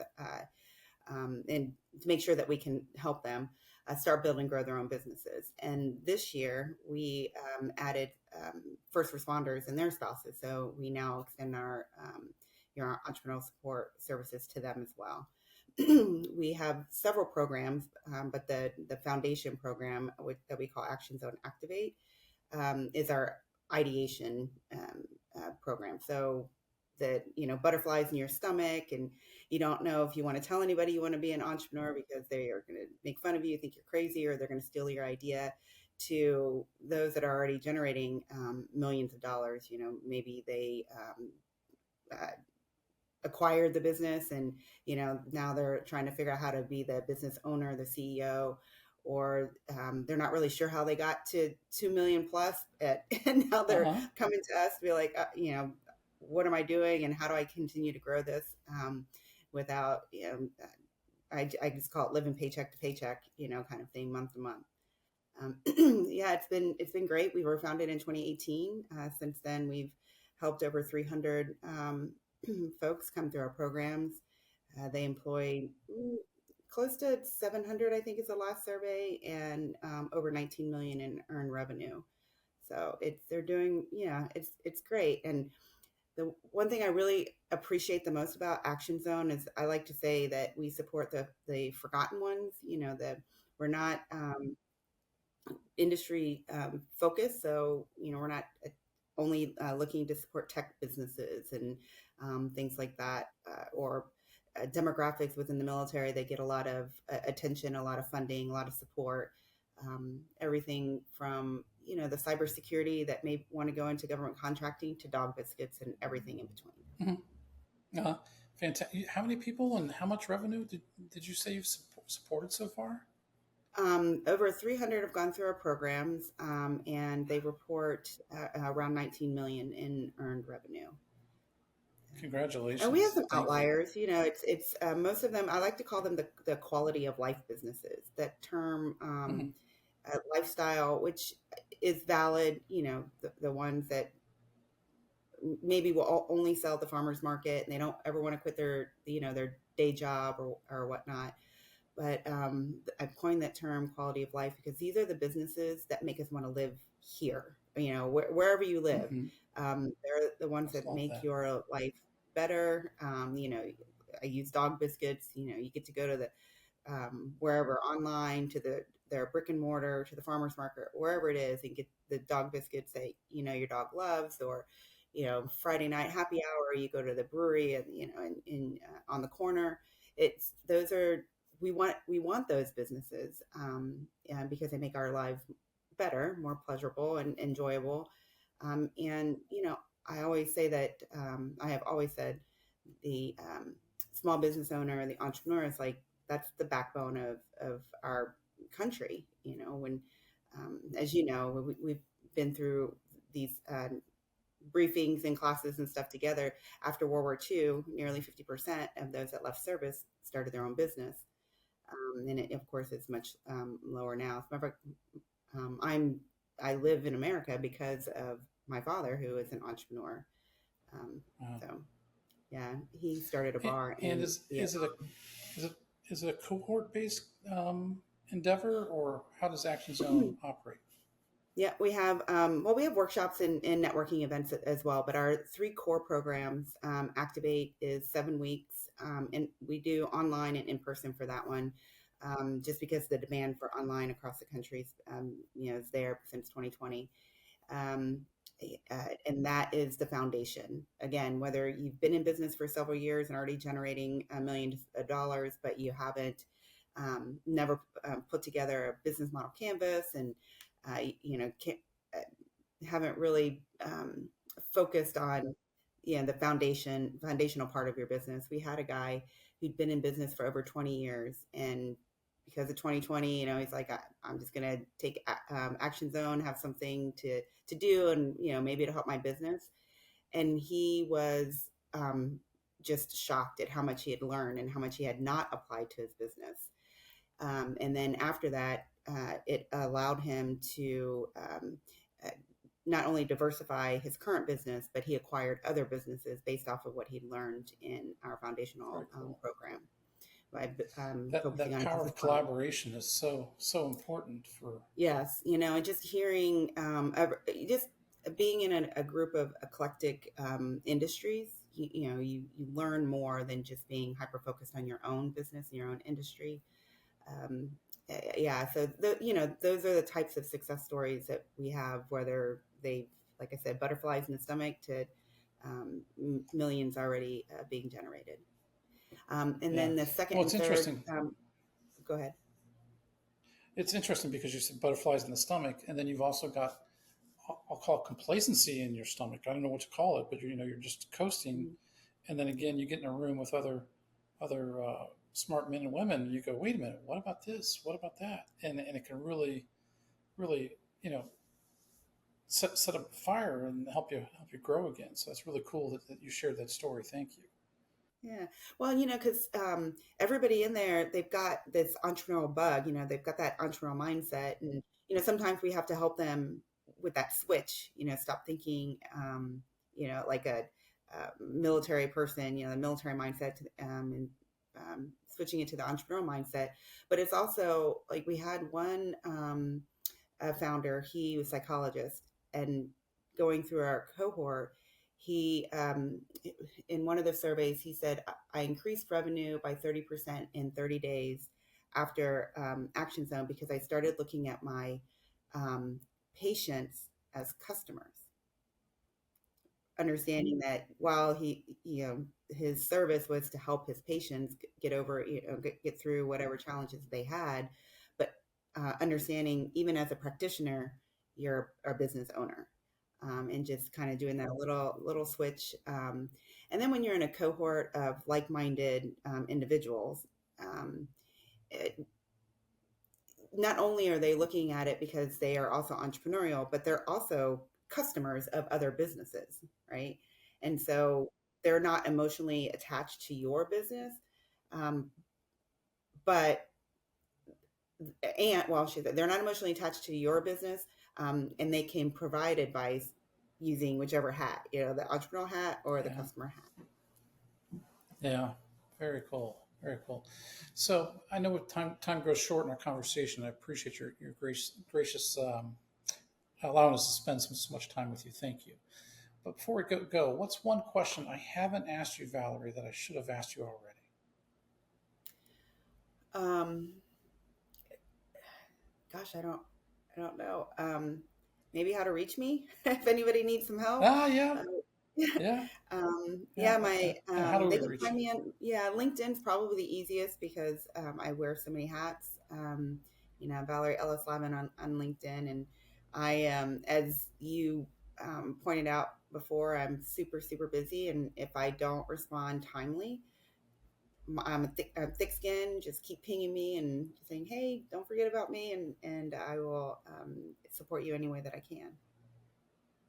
and to make sure that we can help them start, build, and grow their own businesses. And this year, we added first responders and their spouses. So we now extend our entrepreneurial support services to them as well. We have several programs, but the foundation program that we call Action Zone Activate is our ideation program. So that, butterflies in your stomach, and you don't know if you want to tell anybody you want to be an entrepreneur because they are going to make fun of you, think you're crazy, or they're going to steal your idea, to those that are already generating millions of dollars. Maybe they acquired the business, and now they're trying to figure out how to be the business owner, the CEO, or they're not really sure how they got to 2 million plus and now they're coming to us to be like, what am I doing, and how do I continue to grow this without I just call it living paycheck to paycheck, kind of thing, month to month. Yeah, it's been great. We were founded in 2018. Since then, we've helped over 300 folks come through our programs. They employ close to 700, I think, is the last survey, and over 19 million in earned revenue. So they're doing, it's great. And the one thing I really appreciate the most about Action Zone is, I like to say that we support the forgotten ones. That we're not industry focused. So, we're not only looking to support tech businesses and things like that, or demographics within the military. They get a lot of attention, a lot of funding, a lot of support. Everything from, the cybersecurity that may want to go into government contracting, to dog biscuits and everything in between. Mm-hmm. Fantastic. How many people and how much revenue did you say you've supported so far? Over 300 have gone through our programs, and they report around 19 million in earned revenue. Congratulations. And we have some outliers. It's most of them, I like to call them the quality of life businesses. That term, lifestyle, which is valid. The ones that maybe will only sell at the farmers market, and they don't ever want to quit their day job or whatnot. But I've coined that term quality of life because these are the businesses that make us want to live here, wherever you live. They're the ones that make your life better. I use dog biscuits. You get to go to the wherever, online, to their brick and mortar, to the farmer's market, wherever it is, and get the dog biscuits that your dog loves. Or Friday night happy hour, you go to the brewery, and on the corner. We want those businesses, because they make our lives better, more pleasurable and enjoyable. And I always say that, I have always said, the small business owner and the entrepreneur is like, that's the backbone of our country. When, as we've been through these briefings and classes and stuff together. After World War II, nearly 50% of those that left service started their own business. And it, of course, is much lower now. As a matter of fact, I live in America because of my father, who is an entrepreneur. So, Yeah, he started a bar, And and yeah. is it is it a cohort based endeavor, or how does Action Zone operate? Yeah, we have well, we have workshops and networking events as well. But our three core programs, Activate is 7 weeks, and we do online and in person for that one, just because the demand for online across the country, is there since 2020. Um, and that is the foundation. Again, whether you've been in business for several years and already generating $1 million, but you haven't never put together a business model canvas, and can't, haven't really focused on the foundational part of your business. We had a guy who'd been in business for over 20 years, and because of 2020, he's like, I'm just gonna take Action Zone, have something to do, and maybe it'll help my business. And he was just shocked at how much he had learned and how much he had not applied to his business. And then after that, it allowed him to uh, not only diversify his current business, but he acquired other businesses based off of what he learned in our Very foundational cool. program by focusing That on power business of model. collaboration is so important for. Yes, and just hearing, just being in a group of eclectic industries, you learn more than just being hyper focused on your own business and your own industry. Um, yeah, so those are the types of success stories that we have, whether they, like I said, butterflies in the stomach to millions already being generated. And Yeah. then the second Well, and it's third, interesting. go ahead. It's interesting because you said butterflies in the stomach, and then you've also got, I'll call it complacency in your stomach. I don't know what to call it, but you're just coasting, Mhm. and then again you get in a room with other smart men and women, and you go, wait a minute, what about this? What about that? And it can really set up a fire and help you grow again. So that's really cool that you shared that story. Thank you. Yeah. Well, because everybody in there, they've got this entrepreneurial bug, they've got that entrepreneurial mindset. And, sometimes we have to help them with that switch, stop thinking, like a military person, the military mindset, and switching it to the entrepreneurial mindset. But it's also like we had one founder, he was a psychologist, and going through our cohort, he in one of the surveys he said, I increased revenue by 30% in 30 days after Action Zone, because I started looking at my um, patients as customers, understanding that while his service was to help his patients get over, get through whatever challenges they had, but understanding, even as a practitioner, you're a business owner, and just kind of doing that little switch. And then when you're in a cohort of like-minded individuals, um, it, not only are they looking at it because they are also entrepreneurial, but they're also customers of other businesses, right? And so they're not emotionally attached to your business, um, but they're not emotionally attached to your business, and they can provide advice using whichever hat, the entrepreneurial hat or the Yeah. customer hat. Yeah. Very cool. Very cool. So I know time grows short in our conversation. I appreciate your gracious allowing us to spend so much time with you. Thank you. But before we go, what's one question I haven't asked you, Valerie, that I should have asked you already? Um, Gosh, I don't know. Maybe how to reach me if anybody needs some help. Ah, yeah, Uh, yeah, yeah. yeah, my And how do they we can reach find you? me on, yeah, LinkedIn's probably the easiest because I wear so many hats. Valerie Ellis Lavin on LinkedIn, and I as you pointed out before, I'm super super busy, and if I don't respond timely, I'm thick skinned. Just keep pinging me and saying, "Hey, don't forget about me," and I will support you any way that I can.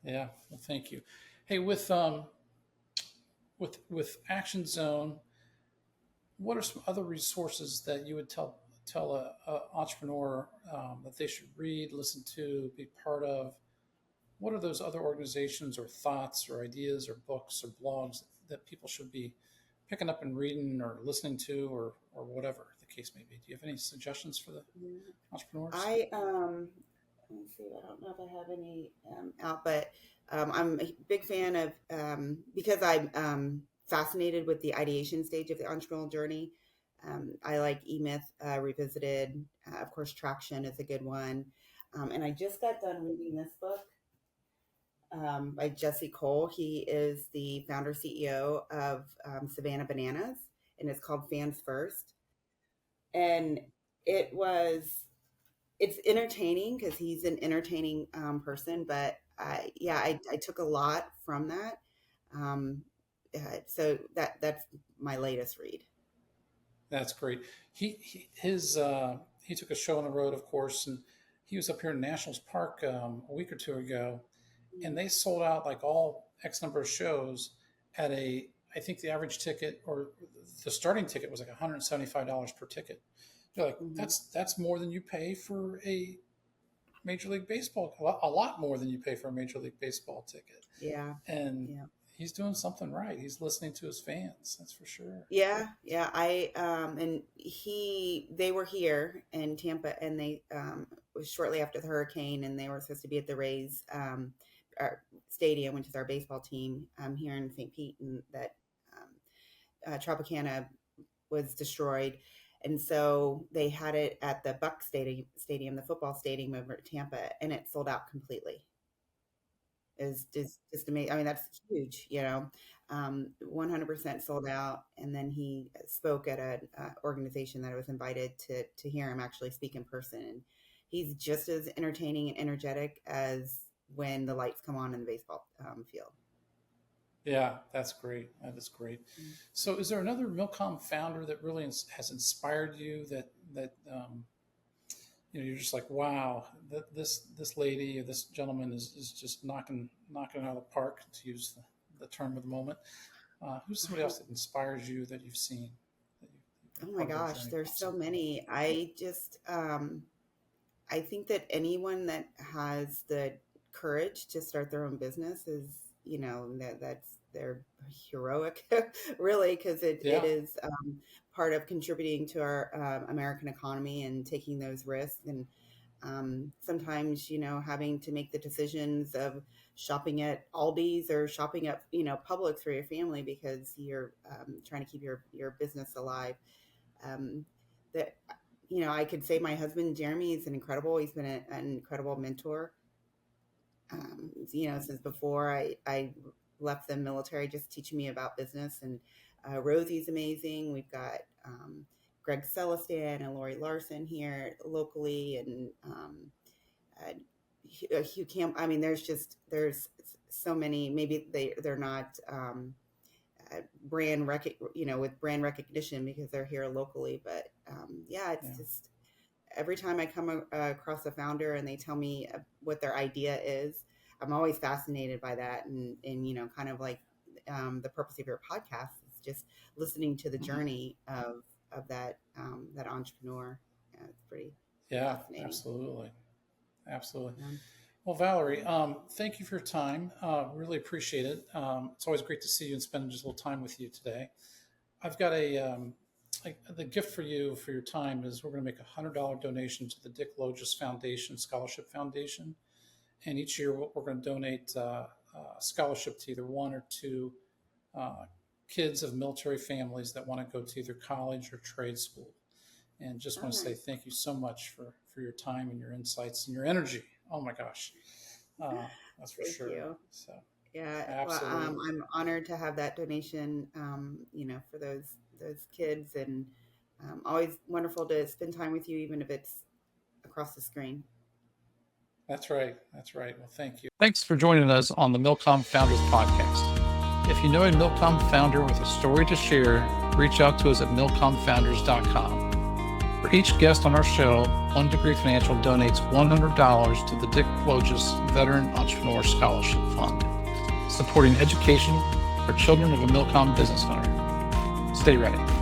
Yeah, well, thank you. Hey, with Action Zone, what are some other resources that you would tell a entrepreneur that they should read, listen to, be part of? What are those other organizations or thoughts or ideas or books or blogs that people should be picking up and reading or listening to, or whatever the case may be? Do you have any suggestions for the entrepreneurs? Let me see. I don't know if I have any out, but I'm a big fan of because I'm fascinated with the ideation stage of the entrepreneurial journey. I like E-Myth Revisited. Of course, Traction is a good one. And I just got done reading this book by Jesse Cole. He is the founder CEO of Savannah Bananas, and it's called Fans First. And it's entertaining because he's an entertaining person, but I took a lot from that. So that's my latest read. That's great. He took a show on the road, of course, and he was up here in Nationals Park a week or two ago, and they sold out like all X number of shows at I think the average ticket or the starting ticket was like $175 per ticket. You're like, that's more than you pay for a Major League Baseball, a lot more than you pay for a Major League Baseball ticket. Yeah. And he's doing something right. He's listening to his fans. That's for sure. Yeah. And they were here in Tampa, and they was shortly after the hurricane, and they were supposed to be at the Rays our stadium, which is our baseball team here in St. Pete, and that Tropicana was destroyed. And so they had it at the Buck Stadium, the football stadium over at Tampa, and it sold out completely. Is just amazing. I mean, that's huge, 100% sold out. And then he spoke at an organization that I was invited to hear him actually speak in person. And he's just as entertaining and energetic as when the lights come on in the baseball field. Yeah, that's great. That is great. Mm-hmm. So is there another MilCom founder that really has inspired you that you're just like, wow, this lady or this gentleman is just knocking it out of the park, to use the term of the moment? Who's somebody else that inspires you that you've seen? Oh my gosh, there's so many. I just, I think that anyone that has the courage to start their own business is, they're heroic, really, because it is part of contributing to our American economy and taking those risks. And sometimes, having to make the decisions of shopping at Aldi's or shopping at, Publix for your family because you're trying to keep your business alive. I could say my husband, Jeremy, is he's been an incredible mentor. Since before I left the military, just teaching me about business. And Rosie's amazing. We've got Greg Celestin and Lori Larson here locally, and Hugh Camp. I mean, there's so many. Maybe they're not with brand recognition because they're here locally, but just every time I come across a founder and they tell me what their idea is, I'm always fascinated by that. And kind of like the purpose of your podcast is just listening to the journey of that entrepreneur. Yeah, it's pretty fascinating. Absolutely. Yeah. Well, Valerie, thank you for your time. Really appreciate it. It's always great to see you and spend just a little time with you today. I've got the gift for you for your time is we're going to make a $100 donation to the Dick Logis Foundation Scholarship Foundation. And each year we're going to donate a scholarship to either one or two kids of military families that want to go to either college or trade school. And just want to say thank you so much for your time and your insights and your energy. Oh my gosh. That's for sure. You. So yeah, absolutely. Well, I'm honored to have that donation, for those kids, and always wonderful to spend time with you, even if it's across the screen. That's right. Well, thank you. Thanks for joining us on the MilCom Founders Podcast. If you know a MilCom founder with a story to share, reach out to us at milcomfounders.com. For each guest on our show, One Degree Financial donates $100 to the Dick Logis Veteran Entrepreneur Scholarship Fund, supporting education for children of a MilCom business owner. Stay ready.